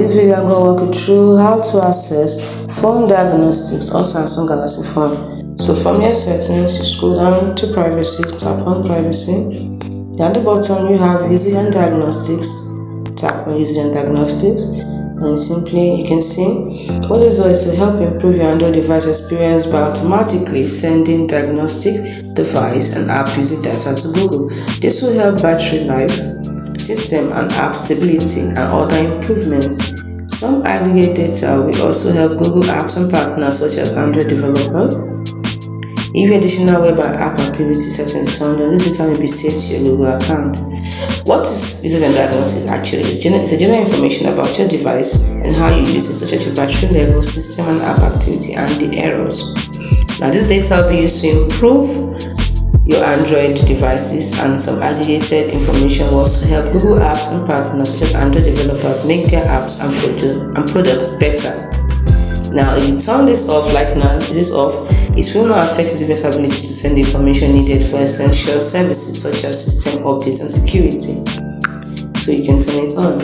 this video, I'm going to walk you through how to access phone diagnostics on Samsung Galaxy phone. So from your settings, you scroll down to privacy, tap on privacy. Down the bottom, you have usage and diagnostics. Tap on usage and diagnostics, and simply you can see what this does is to help improve your Android device experience by automatically sending diagnostic device and app using data to Google. This will help battery life, system and app stability, and other improvements. Some aggregate data will also help Google apps and partners such as Android developers. If additional web and app activity settings turned on, this data will be saved to your Google account. What is usage and diagnostics actually? It's a general information about your device and how you use it, such as your battery level, system and app activity, and the errors. Now, this data will be used to improve your Android devices, and some aggregated information will also help Google apps and partners such as Android developers make their apps and products better. Now, if you turn this off, like now, this is off, it will not affect your device's ability to send the information needed for essential services such as system updates and security. So you can turn it on.